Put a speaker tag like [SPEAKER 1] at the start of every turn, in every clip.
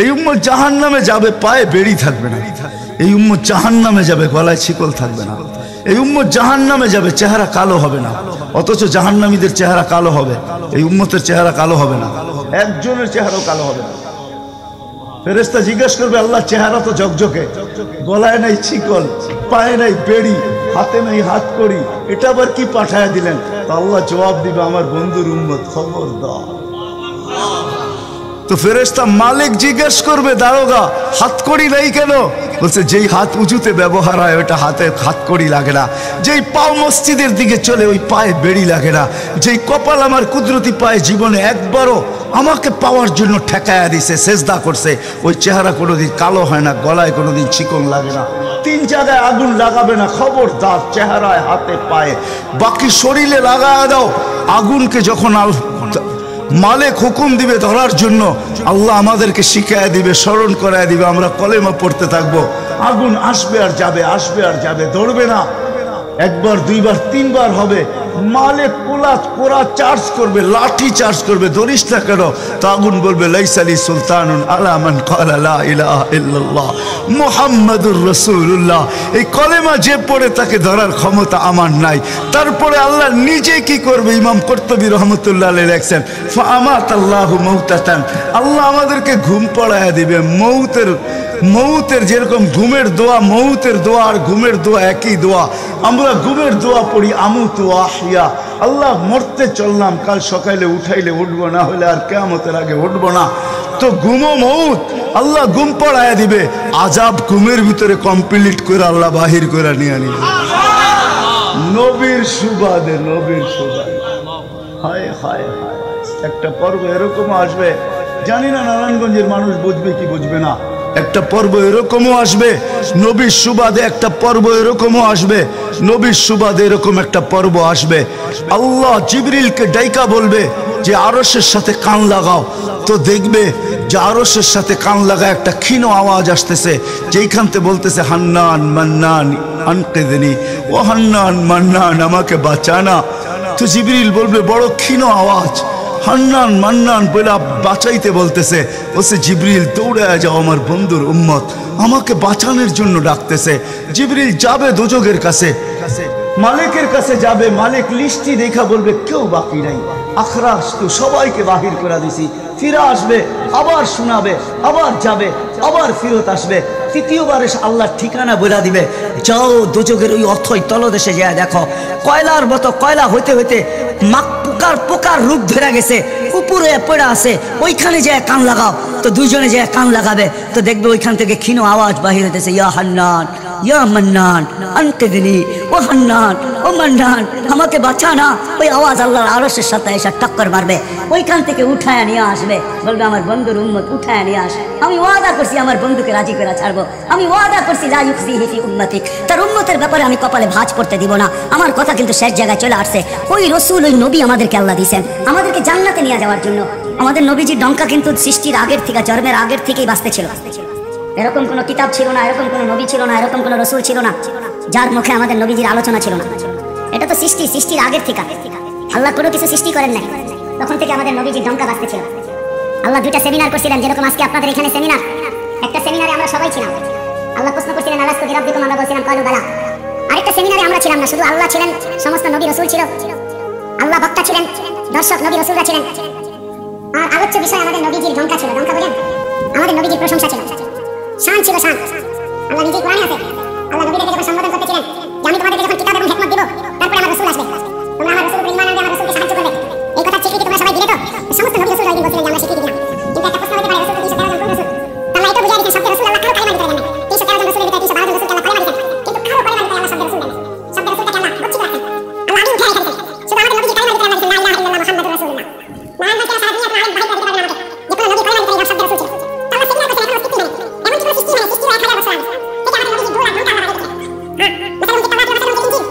[SPEAKER 1] এই উম্মত জাহান্নামে যাবে, পায়ে বেড়ি থাকবে না। এই উম্মত জাহান্নামে যাবে, গলায় শিকল থাকবে না। এই উম্মত জাহান্নামে যাবে, চেহারা কালো হবে না। অথচ জাহান্নামীদের চেহারা কালো হবে, এই উম্মতের চেহারা কালো হবে না। একজনের চেহারাও কালো হবে না। ফেরেশতা জিজ্ঞেস করবে, আল্লাহ চেহারা তো ঝকঝকে, গলায় নাই শিকল, পায়ে নাই বেড়ি, হাতে নাই হাত কড়ি, এটা আবার কি পাঠায় দিলেন? তো আল্লাহ জবাব দিবে, আমার বন্ধুর উম্মত, খবরদার। তো ফেরেশতা মালিক জিজ্ঞেস করবে, দারোগা হাতকড়ি নাই কেন? বলছে, যেই হাত উঁচুতে ব্যবহার হয় ওটা হাতে হাতকড়ি লাগে না। যেই পাও মসজিদের দিকে চলে ওই পায়ে বেড়ি লাগে না। যেই কপাল আমার কুদরতি পায়ে জীবনে একবারও আমাকে পাওয়ার জন্য ঠেকায়া দিছে, সেজদা করছে, ওই চেহারা কোনোদিন কালো হয় না, গলায় কোনোদিন চিকন লাগে না। 3 জায়গায় আগুন লাগাবে না, খবরদার। চেহারায়, হাতে, পায়ে, বাকি শরীরে লাগায়া দাও। আগুনকে যখন মালিক হুকুম দিবে ধরার জন্য, আল্লাহ আমাদেরকে শিখায় দিবে, স্মরণ করায় দিবে, আমরা কলেমা পড়তে থাকবো। আগুন আসবে আর যাবে, আসবে আর যাবে, ধরবে না। একবার, দুইবার, 3 বার হবে। মালিক পোড়া চার্জ করবে, লাঠি চার্জ করবে, ধরিস না কেন? তো আগুন বলবে, লাইসালি সুলতানুন আলা মান ক্বালা লা ইলাহা ইল্লাল্লাহ মুহাম্মাদুর রাসূলুল্লাহ। এই কলেমা যে পড়ে তাকে ধরার ক্ষমতা আমার নাই। তারপরে আল্লাহ নিজে কি করবে? ইমাম কুরতুবী রাহমাতুল্লাহ আলাইহি লেখেন, ফাআমাতাল্লাহু মাউতাতান, আল্লাহ আমাদেরকে ঘুম পড়ায়া দিবে। মৌতের যেরকম ঘুমের দোয়া, মৌতের দোয়া আর ঘুমের দোয়া একই দোয়া। আমরা ঘুমের দোয়া পড়ি, আমুতু আহিয়া, আল্লাহ মরতে চললাম, কাল সকালে উঠাইলে উঠবো, না হলে আর কিয়ামতের আগে উঠবো না। তো ঘুমো মৌত, আল্লাহ ঘুম পড়ায়া দিবে। আজাব ঘুমের ভিতরে কমপ্লিট করে আল্লাহ বাহির করে নিয়ে আনিবে। নবীর সুবাদে, নবীর সুবাদে। হায় হায় হায়, একটা পর্ব এরকমও আসবে, জানি না নারায়ণগঞ্জের মানুষ বুঝবে কি বুঝবে না। একটা পর্ব এরকমও আসবে, নবীর সুবাদে একটা পর্ব এরকমও আসবে, নবীর সুবাদে এরকম একটা পর্ব আসবে। আল্লাহ জিবরিলকে ডাইকা বলবে যে আরশের সাথে কান লাগাও। তো দেখবে যে আরশের সাথে কান লাগা একটা ক্ষীণ আওয়াজ আসতেছে, যেইখানতে বলতেছে, হান্নান মান্নান আনকিদনি, ও হান্নান মান্নান আমাকে বাঁচানা। তো জিবরিল বলবে, বড় ক্ষীণ আওয়াজ, হান্নান মান্নান বলে বাঁচাইতে বলতেছে। বলছে, জিবরিল দৌড়ে যাও, আমার বন্ধুর উম্মত আমাকে বাঁচানোর জন্য ডাকতেছে। জিবরিল যাবে দোজখের কাছে, মালিকের কাছে যাবে। মালিক লিস্টি দেখা বলবে, কেউ বাকি নাই, আখরাস তো সবাইকে বাহির করে দিছি। ফিরে আসবে, আবার শোনাবে, আবার যাবে, আবার ফিরত আসবে। তৃতীয়বার এসে আল্লাহর ঠিকানা বলে দিবে, যাও দোজখের ওই অথই তলদেশে যায় দেখো, কয়লার মতো কয়লা হইতে হইতে পোকার রূপ ধরে গেছে, উপরে পড়ে আছে, ওইখানে যায় কান লাগাও। তো দুইজনে যায় কান লাগাবে, তো দেখবে ওইখান থেকে ক্ষীণ আওয়াজ বাহির হইতেছে, ইয়া হান্নান ইয়া মান্নান আনকিদনি, ও হান্নান ও মান্নান আমাকে বাঁচানা। ওই আওয়াজ আল্লাহর আরশের সাথে এসে টক্কর মারবে, ওইখান থেকে উঠায় নিয়ে আসবে, বলবে, আমার বন্ধুর উম্মত উঠায় নিয়ে আস, আমি ওয়াদা করছি আমার বন্ধুকে রাজি করে ছাড়বো, আমি ওয়াদা করছি লা ইউখজিহি ফি উম্মতিক, তার উম্মতের ব্যাপারে আমি কপালে ভাঁজ করতে দিব না। আমার কথা কিন্তু শেষ জায়গায় চলে আসছে। ওই রসুল, ওই নবী আমাদেরকে আল্লাহ দিয়েছেন আমাদেরকে জান্নাতে নিয়ে যাওয়ার জন্য। আমাদের নবীজির ডঙ্কা কিন্তু সৃষ্টির আগের থেকে, জন্মের আগের থেকেই বাঁচতে ছিল। এরকম কোনো কিতাব ছিল না, এরকম কোনো নবী ছিল না, এরকম কোনো রসুল ছিল না যার মুখে আমাদের নবীজির আলোচনা ছিল না। এটা তো সৃষ্টির আগের থেকে। আল্লাহ কোনো কিছু সৃষ্টি করেন নাই, তখন থেকে আমাদের নবীজির ডঙ্কা বাঁচতে ছিল। আল্লাহ 2টা সেমিনার করছিলেন, যেরকম আজকে আপনাদের এখানে সেমিনার। একটা সেমিনারে আমরা সবাই ছিলাম, আল্লাহ প্রশ্ন করছিলেন, আলাস্তু বিরাব্বিকুম, আমরা বলছিলাম কালু বালা। আরেকটা সেমিনারে আমরা ছিলাম না, শুধু আল্লাহ ছিলেন, সমস্ত নবী রসুল ছিল, আল্লাহ বক্তা ছিলেন, দর্শক নবী রসুলরা ছিলেন। আর আলোচ্য বিষয় আমাদের নবীজির ডঙ্কা ছিল। ডঙ্কা বলেন, আমাদের নবীজির প্রশংসা ছিল, শান ছিল, শান। আল্লাহ নিজেই কোরআনে আছে, আল্লাহ নবীদেরকে যখন সম্বোধন করতেছিলেন যে আমি তোমাদেরকে যখন কিতাব এবং হিকমত দিব, তারপরে আমার রাসূল আসবে, তোমরা আমার রাসূলের উপর ঈমান আনবে, আমার রাসূলকে সাহায্য করবে। এই কথা স্বীকৃতি তোমরা সবাই দিলে তো? সমস্ত নবী রাসূলরা বলছিলেন যে আমরা স্বীকৃতি দিলাম। কিন্তু একটা প্রশ্ন হতে পারে, রাসূল 313 জন কোন রাসূল? আল্লাহ এটা বুঝিয়ে দিয়েছেন, শব্দ রাসূল আল্লাহ কারো কালেমা দিতে দেন না। 313 জন রাসূলের ভিতরে 312 জন রাসূলকে আল্লাহ কালেমা দিতেন, কিন্তু কারো কালেমা দিতে আল্লাহ শব্দ রাসূল দেন। শব্দ রাসূলকে আল্লাহ গচ্ছিত রাখেন, আল্লাহ আগে উঠে রেখেছেন। শুধু আমাদের নবীকে কালেমা দিতে আল্লাহ দিতেন, লা ইলাহা ইল্লাল্লাহ মুহাম্মাদুর রাসূলুল্লাহ। নারায়ণ ভাই সারা দুনিয়া আলেম বাহির করে দিতে পারবেন আমাকে, যে কোনো নবী কালেমা দিতে এই শব্দ রাসূল ছিল। আল্লাহ সেমিনার করছেন, এখনো স্বীকৃতি নেই। এমন কি কোনো সৃষ্টি নাই, সৃষ্টি 1000 বছর আগে থেকে আমাদের নবীজি 2 লাখ ঘন্টা আল্লাহ বাহির করেছেন। হ্যাঁ, মাসালুন কিতাব, মাসালুন ইনজিল,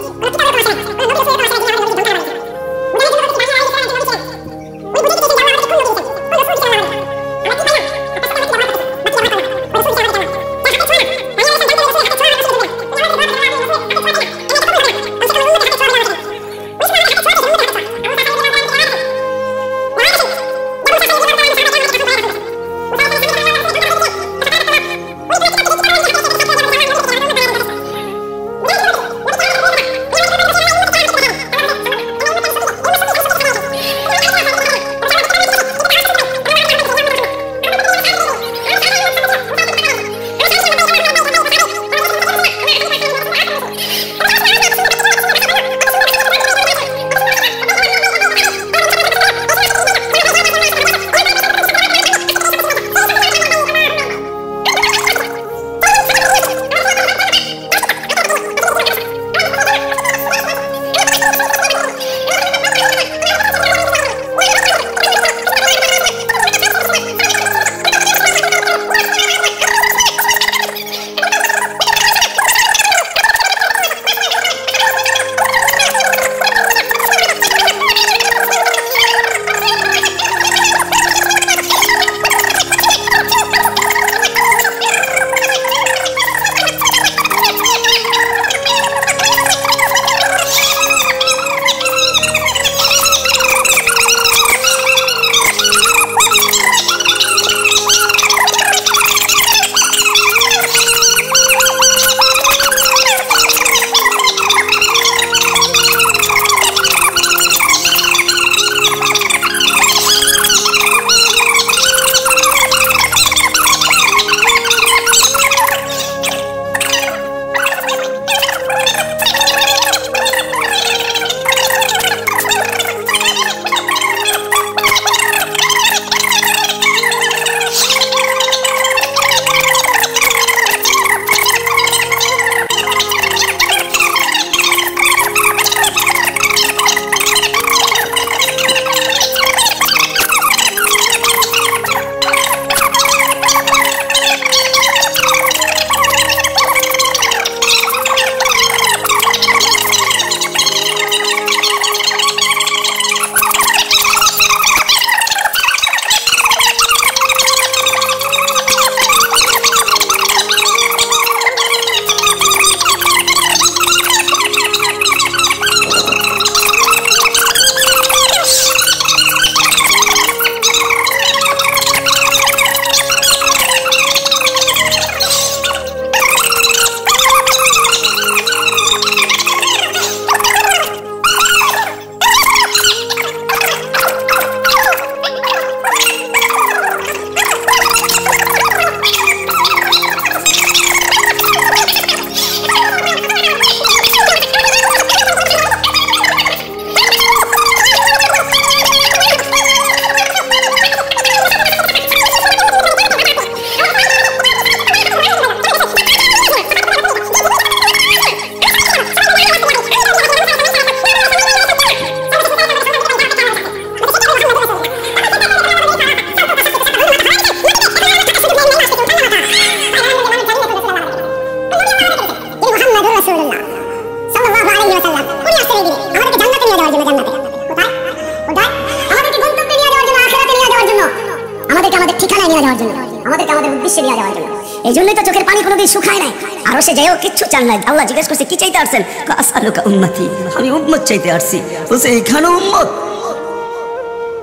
[SPEAKER 2] জন্য, আমাদেরকে আমাদের উদ্দেশ্যে নিয়ে যাওয়ার জন্য। এই জন্যই তো চোখের পানি কোনোদিন শুকায় নাই। আর সে যাইও কিচ্ছু চান নাই। আল্লাহ জিজ্ঞেস করছে কি চাইতে আসছেন? আসআলুকা উম্মতি, আমি উম্মত চাইতে আসছি। বলছে এইখানে উম্মত?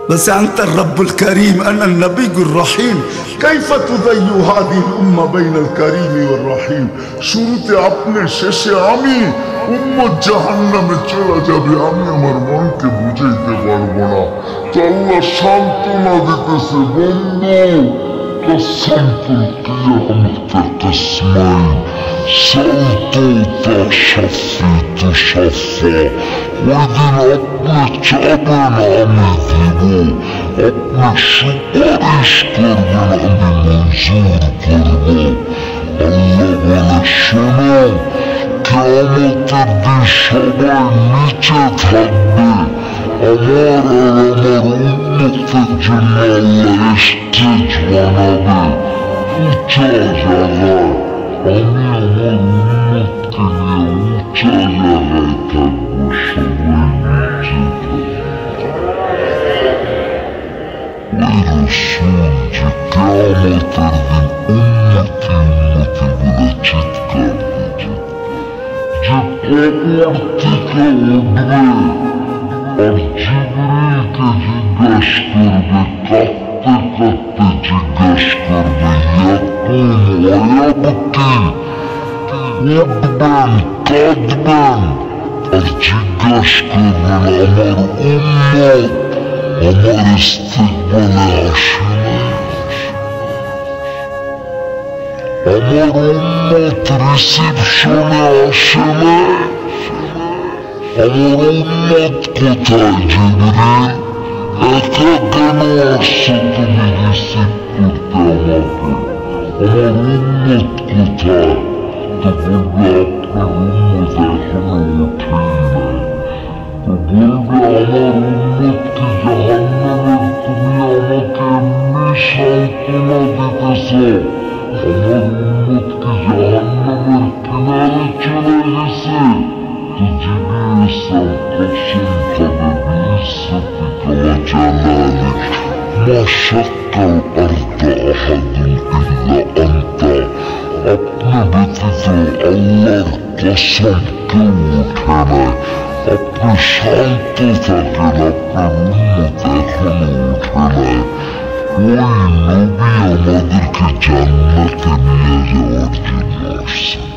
[SPEAKER 1] বলছে আনতার রব্বুল করিম আনান নবিয়ুর রহিম কাইফা তুযায়্যু হাযিহিল উম্মাহ বাইনাল করিম ওয়ার রহিম। শুরুতে আপনি, শেষে আমি। উম্মত জাহান্নামে চলে যাবে, আমি আমার মনকে বুঝাইতে পারবো না। তো আল্লাহ সান্ত্বনা দিতেছে, বন্ধু قسمت القيامة قسمين سلطت شفيت شفا وإذن अपने चाबन আমি দিব, अपने সুপারিশ করবেন আমি মঞ্জুর করব। আল্লাহ বলে শোনো, কিয়ামতের দিন সবাই নিচে থাকবে, আমার আর আমার উম্মতের জন্য আল্লাহ স্টেজ বানাবে উঁচা জায়গায়। আমি আমার উম্মতকে নিয়ে উঁচা জায়গায় থাকবো, সবাই নিচে থাকবে। ওই রসুল যে কিয়ামতের দিন উম্মতি উম্মতি বলে চিৎকার দিবে, যে কবর থেকে উঠবে আর জিবরিলকে জিজ্ঞাস করবে, কাঁদতে কাঁদতে জিজ্ঞাস করবে, ইয়াকুম ওয়ায়াবকি, উঠবেন কাঁদবেন আর জিজ্ঞাস করবেন আমার উম্মত আমার ইস্তিকবালে আসে নাই, আমার উম্মত রিসিপশনে আসে নাই, আমার উম্মত কোথায় জিবরিল? একা কেন আসছো তুমি রিসিভ করতে আমাকে? আমার উম্মত কোথায়? তো বলবে আপনার উম্মত এখনো ওঠেই নাই। তো বলবে আমার উম্মতকে জাহান্নামের তুমি আমাকে এমনি সান্ত্বনা দিতেছ, আমার উম্মতকে জাহান্নামের কিনারে চলে গেছে। জিবরিল ইসলাম কসম খাবে বিইজ্জতিকা ওয়া জালালিক মা শাক্কাল আরদা আহাদুন ইল্লা আনতা, আপনি ব্যতীত আল্লাহর কসম কেউ ওঠে নাই। আপনি শান্ত থাকেন, আপনার উম্মত এখনো ওঠে নাই। ওই নবী আমাদেরকে জান্নাতে নিয়ে যাওয়ার জন্য আসছেন।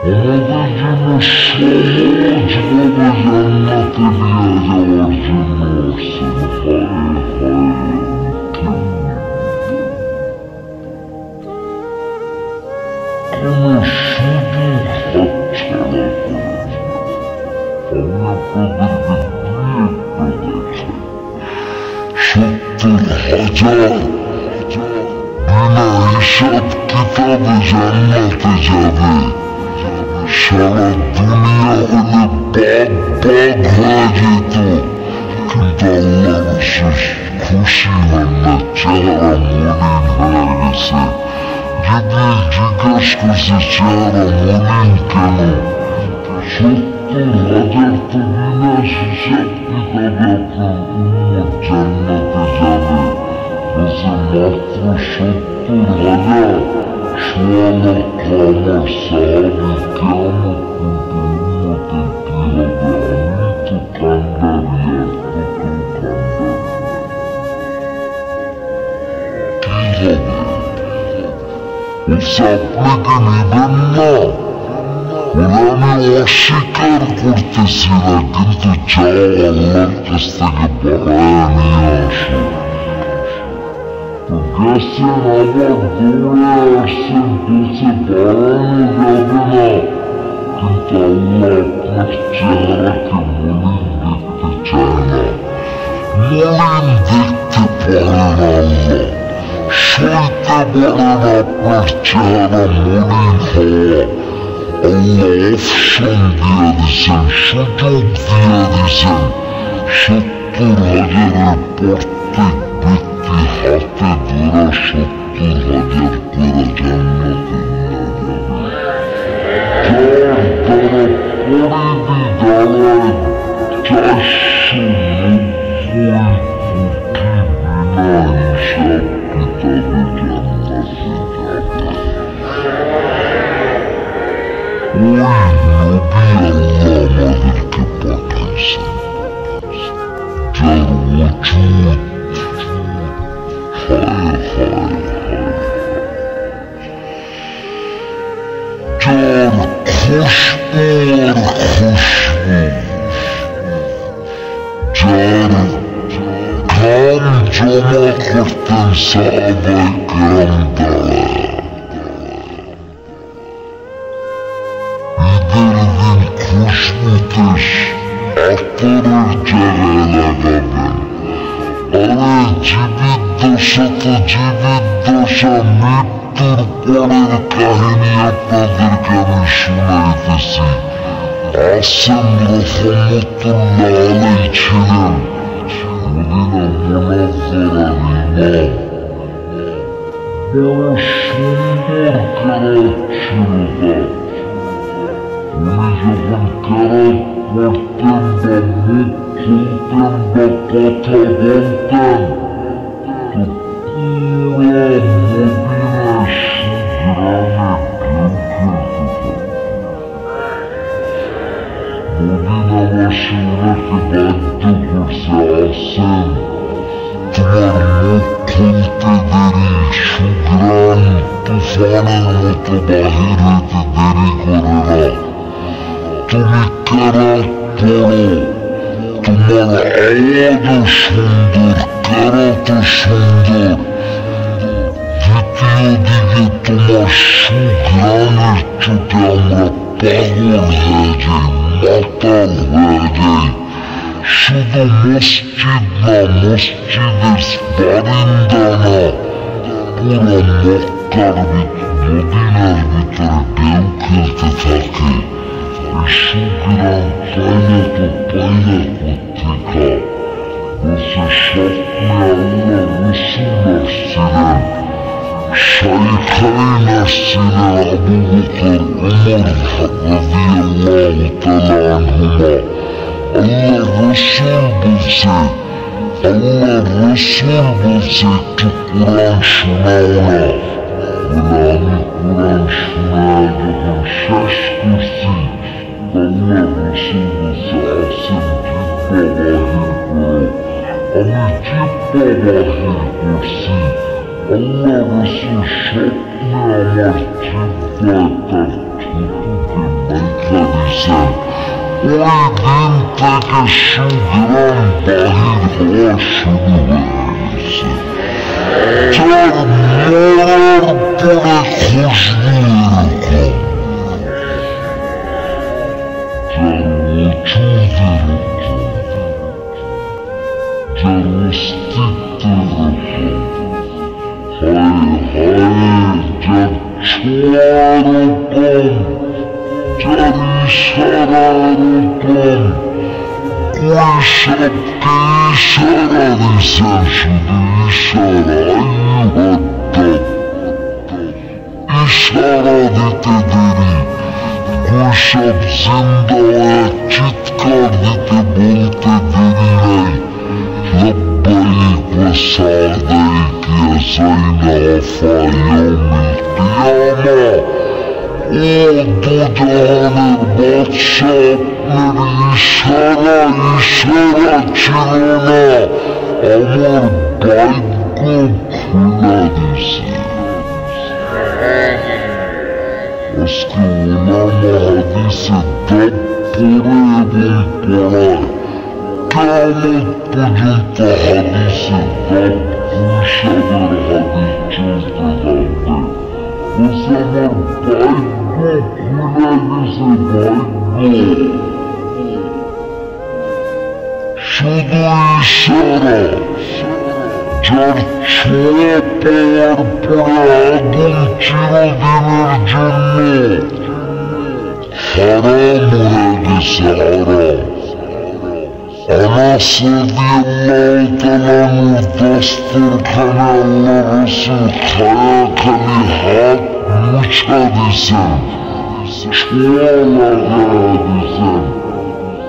[SPEAKER 1] আমাদের জন্য সহজভাবে জান্নাতে নিয়ে যাওয়ার জন্য আসছেন। কোনো সুযোগ হাতছাড়া করেন। আমি আপনাদেরকে দেখাই, ৭০,০০০ বিনা হিসাব কিতাবে জান্নাতে যাবে। সারা দুনিয়া হলে বাগ বাগ হয়ে যেত, কিন্তু আল্লাহ রাসূল খুশি হন না, চেহারা মলিন হয়ে গেছে। জিবরিল জিজ্ঞাসা করছে চেহারা মলিন কেন? ৭০,০০০ তো বিনা হিসাব কিতাবে আপনার উম্মত জান্নাতে যাবে। বলছে মাত্র ৭০,০০০? সোয়া লক্ষ আমার সাহাবী, কিয়ামত পর্যন্ত উম্মতের কি হবে? আমি তো কান্ডারি, আর তো কেউ কান্ডারি। কি হবে? বলছে আপনি কি নেবেন না? বলে আমি অস্বীকার করতেছি না, কিন্তু যাও আল্লাহর কাছ থেকে বাড়ায় নিয়ে আসো। গেছেন আবার দৌড়ে আসছেন, বলছে বাড়ানো যাবে না, কিন্তু আল্লাহ আপনার চেহারাকে মলিন দেখতে চায় না। মলিন দেখতে পারেন আল্লাহ, সইতে পারেন আপনার চেহারা মলিন হওয়া। আল্লাহ অপশন দিয়ে দিচ্ছেন, সুযোগ দিয়ে দিচ্ছেন। ৭০,০০০-এর প্রত্যেক ব্যক্তি হাতে ধরে ৭০,০০০ করে জান্নাতে নিয়ে যাবে। যার দ্বারা পরিধি দাঁড়ায় ৪৯০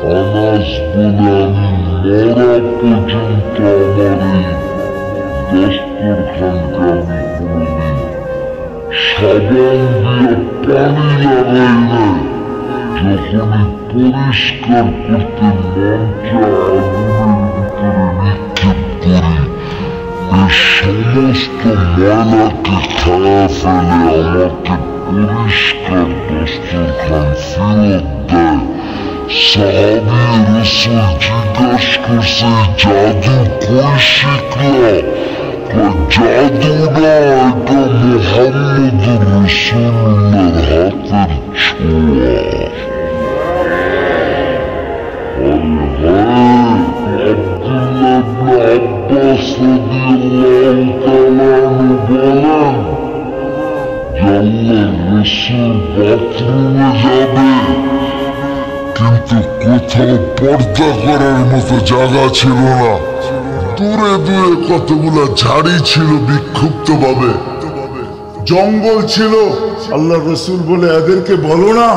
[SPEAKER 3] Anas bulanın মরা পর্যন্ত আমার এই দস্তরখানকে আমি কোনোদিন সাবান দিয়ে পানি লাগাই নাই। যখনই পরিষ্কার করতে মন চায় আগুনের ভিতরে নিক্ষেপ করি। এই সমস্ত ময়লাকে খায়া ফেলে আমাকে পরিষ্কার দস্তরখান ফেরত দেয়। সাহাবী রাসূল জিজ্ঞাস করছে, জাদু কই শিখলা? জাদু না, এটা মুহাম্মদুর রাসূলুল্লাহর হাতের ছোঁয়া। আব্দুল্লাহ ইবনে আব্বাস রাদিয়াল্লাহু তাআলা আনহু বলেন যে আল্লাহর রাসূল বাথরুমে যাবে, কিন্তু কোথাও পর্দা করার মতো জায়গা ছিল না। দূরে দূরে কতগুলো ঝাড়ি ছিল বিক্ষুব্ধ ভাবে,
[SPEAKER 1] জঙ্গল ছিল। আল্লাহ রসুল বলে এদেরকে বলো না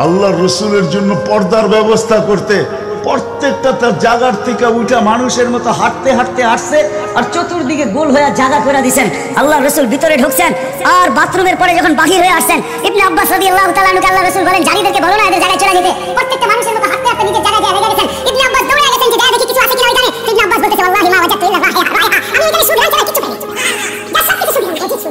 [SPEAKER 1] আল্লাহ রসুলের জন্য পর্দার ব্যবস্থা করতে। প্রত্যেকটা তার জায়গার থেকে উঠা মানুষের মতো হাঁটতে হাঁটতে আসছে,
[SPEAKER 2] আর চতুর্দিকে গোল হয়ে জায়গা করে দিয়েছেন। আল্লাহ রসুল ভিতরে ঢুকছেন, আর বাথরুমের পরে যখন বাহির হয়ে আসছেন, ইবনে আব্বাস রাদিয়াল্লাহু তাআলা আনহু আল্লাহ রসুল বলেন, জারিদেরকে বলো না এদের জায়গায় চলে যেতে। প্রত্যেকটা মানুষের মতো হাঁটতে হাঁটতে নিজের জায়গায় লেগে গেছেন। ইবনে আব্বাস দৌড়ে গেছেন যে দেখি কিছু আছে কিনা ওইখানে। ইবনে আব্বাস বলতেছে, আল্লাহি মা ওয়াজাদতু ইল্লা রাইহা, আমি এখানে শুধু রাইহা কিছু পাইনি। যা সব কিছু শুধু কিছু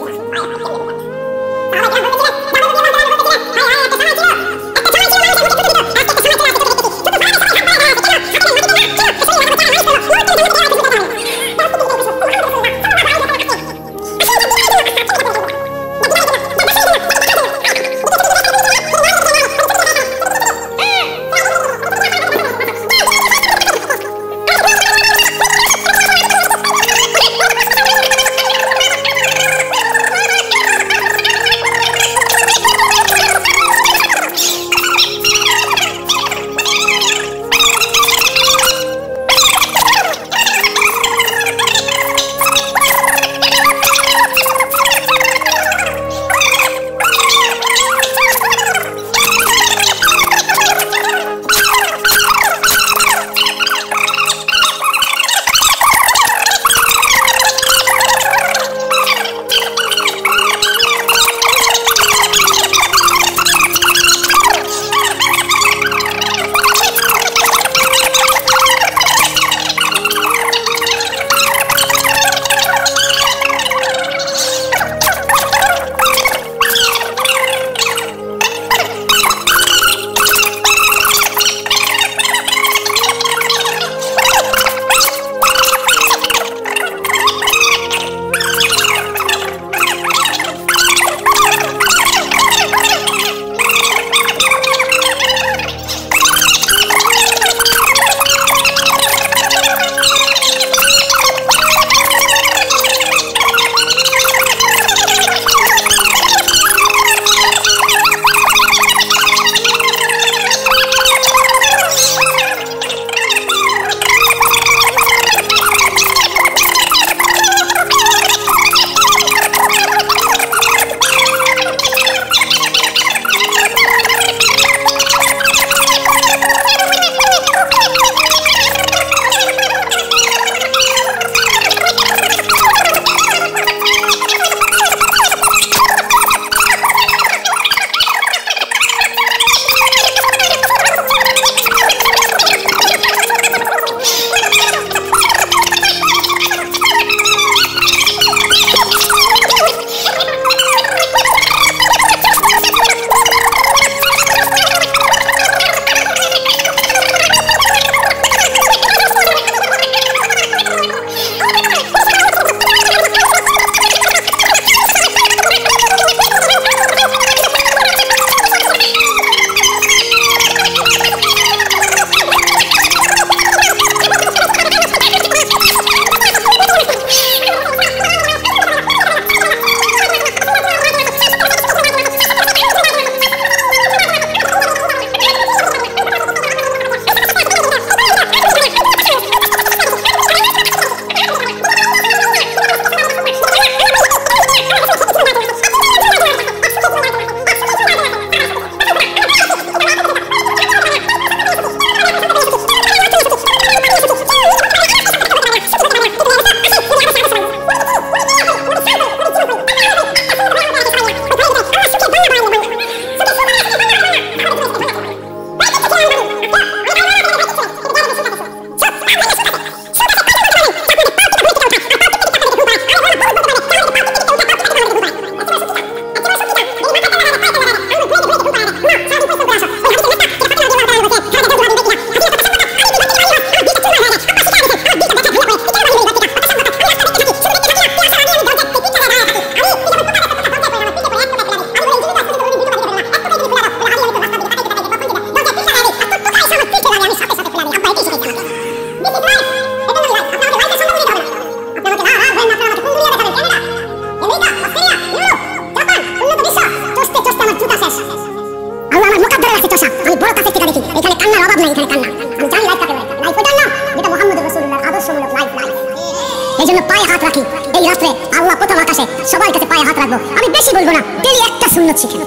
[SPEAKER 2] জন্য পায়ে হাত রাখি। এই রাত্রে আল্লাহ প্রথম আকাশে সবার কাছে পায়ে হাত রাখবো। আমি বেশি বলবো না, ডেলি একটা সুন্নত শিখে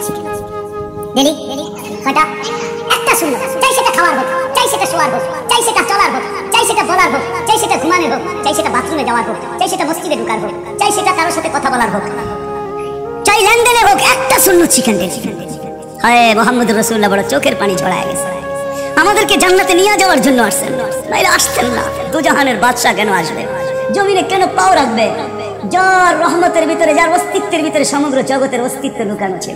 [SPEAKER 2] ডেলি কয়টা? একটা সুন্নত। চাই সেটা খাওয়ার হোক, চাই সেটা শোয়ার হোক, চাই সেটা চলার হোক, চাই সেটা বলার হোক, চাই সেটা ঘুমানোর হোক, চাই সেটা বাথরুমে যাওয়ার হোক, চাই সেটা মসজিদে ঢুকার হোক, চাই সেটা কারোর সাথে কথা বলার হোক, চাই লেনদেনের হোক, একটা সুন্নত শিখেন ডেলি। হায় মুহাম্মদুর রাসূলুল্লাহ বড় চোখের পানি ঝরায় গেছে। আমাদেরকে জান্নাতে নিয়ে যাওয়ার জন্য আসছেন, নাইলে আসতেন না। দুজাহানের বাদশা কেন আসবে? জমিনে কেন পাও রাখবে? যার রহমতের ভিতরে, যার অস্তিত্বের ভিতরে সমগ্র জগতের অস্তিত্ব লুকানো ছিল।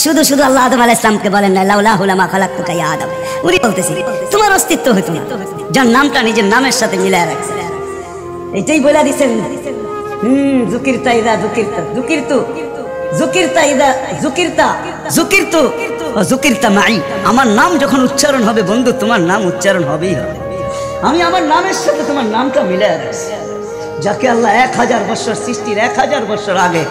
[SPEAKER 2] শুধু শুধু আল্লাহ আদম আলাইহিস সালামকে বলেন না লাউলাহু লামা খালাকতুকা ইয়া আদম। উনি বলতেছি তোমার অস্তিত্ব হতো না, যার নামটা নিজের নামের সাথে মিলায় রাখছে। এটাই বলে দিছেন যুকিরতা ইদা যুকিরতা যুকিরতু যুকিরতা ইদা যুকিরতা যুকিরতু ওয়া যুকিরতা মাই। আমার নাম যখন উচ্চারণ হবে বন্ধু, তোমার নাম উচ্চারণ হবেই হবে। আমি আমার নামের সাথে তোমার নামটা মিলায় রাখছি। যাকে আল্লাহ 1000 বছর সৃষ্টির 1000 বছর আগে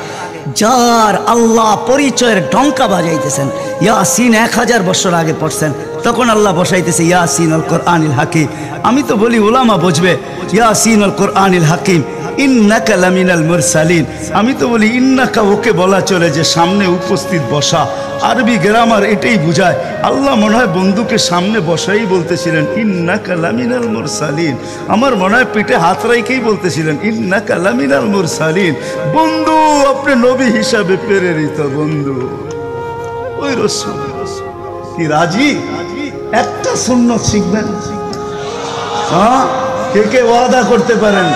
[SPEAKER 2] যার আল্লাহ পরিচয়ের ডঙ্কা বাজাইতেছেন, ইয়াসিন 1000 বছর আগে পড়ছেন, তখন আল্লাহ বসাইতেছে ইয়াসিন আল কোরআনিল হাকিম। আমি তো বলি উলামা বুঝবে ইয়াসিন আল কোরআনিল হাকিম ইন্নাকা লামিনাল মুরসালিন। আমি তো বলি ইন্নাকা ওকে বলা চলে যে সামনে উপস্থিত বসা, আরবি গ্রামার এটাই বুঝায়। আল্লাহ মনে হয় বন্ধুকে সামনে বসাই বলতেছিলেন ইন্নাকা লামিনাল মুরসালিন। আমার মনে হয় পিঠে হাত রাইকেই বলতেছিলেন ইন্নাকা লামিনাল মুরসালিন। বন্ধু আপনি নবী হিসাবে প্রেরিত বন্ধু। ওই রাসূল কি রাজি? একটা সুন্নত শিখবেন। হ্যাঁ, কে কে ওয়াদা করতে পারেন?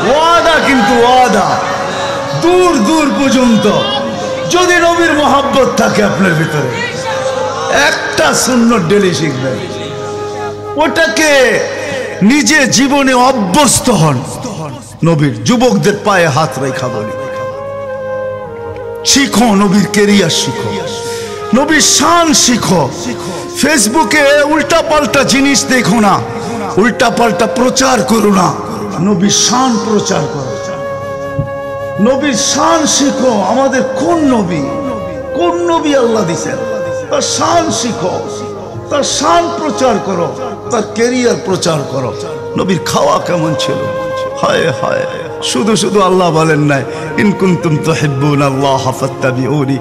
[SPEAKER 2] ওয়াদা, কিন্তু ওয়াদা দূর দূর পর্যন্ত। যদি নবীর মোহাব্বত থাকে আপনার ভিতরে, একটা সুন্নত ডেলি শিখবেন, ওটাকে নিজে জীবনে অভ্যস্ত হন। নবীর যুবকদের পায়ে হাত রেখা বলি, শিখো নবীর কেরিয়ার, শিখো নবীর শান শিখো। ফেসবুকে উল্টা পাল্টা জিনিস দেখো না, উল্টা পাল্টা প্রচার করো না, নবীর শান প্রচার করো, নবীর শান শিখো। আমাদের কোন নবী, কোন নবী আল্লাহ দিছেন, তার শান শিখো, তার শান প্রচার করো, তার কেরিয়ার প্রচার করো। নবীর খাওয়া কেমন ছিল? হায় হায়, শুধু শুধু আল্লাহ বলেন নাই ইন কুনতুম তুহিব্বুনাল্লাহ ফাত্তাবিউনি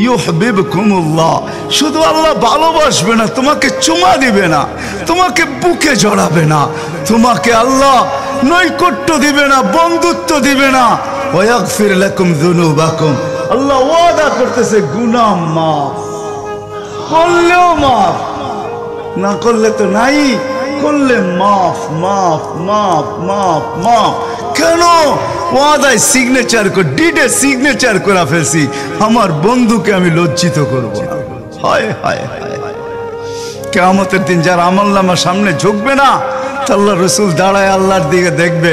[SPEAKER 2] ইউহিব্বুকুমুল্লাহ। শুধু আল্লাহ ভালোবাসবে না, তোমাকে চুমা দিবে না, তোমাকে বুকে জড়াবে না, তোমাকে আল্লাহ নৈকট্য দিবে না, বন্ধুত্ব দিবে না। ওয়াগফির লাকুম যুনুবাকুম। আল্লাহ ওয়াদা করতেছে গুনাহ মাফ করলেও মাফ, না করলে তো নাই, করলে মাফ মাফ মাফ মাফ মাফ। কেন? ওয়াদায় সিগনেচার করে, ডিডে সিগনেচার করে ফেলছি, আমার বন্ধুকে আমি লজ্জিত করব না। হায় হায় হায়, কিয়ামতের দিন যার আমলনামা সামনে ঝুঁকবে না, আল্লাহ রসুল দাঁড়ায় আল্লাহর দিকে দেখবে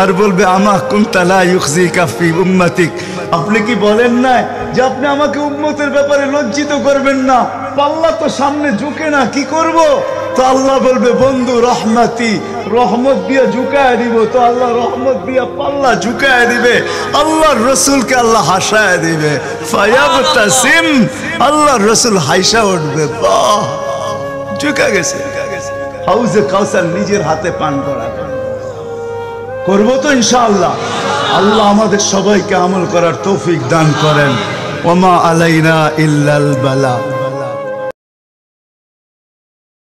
[SPEAKER 2] আর বলবে আমা কুনতা লা ইউখজিকা ফি উম্মতিক। আপনি কি বলেন না যে আপনি আমাকে উম্মতের ব্যাপারে লজ্জিত করবেন না? পাল্লা তো সামনে ঝুঁকে না, কি করব? তো আল্লাহ বলবে বন্ধু রহমতি, রহমত দিয়ে ঝুঁকায় দিব। তো আল্লাহ রহমত দিয়ে পাল্লা ঝুঁকায় দিবে, আল্লাহর রসুলকে আল্লাহ হাসায় দিবে। ফায়াবতাসিম, আল্লাহর রসুল হাইসা উঠবে, বাহ ঝুঁকা গেছে। হাউজে কাউসার নিজের হাতে পান করা করবো তো ইনশাআল্লাহ। আল্লাহ আমাদের সবাইকে আমল করার তৌফিক দান করেন। ওমা আলাইনা ইল্লাল বালা।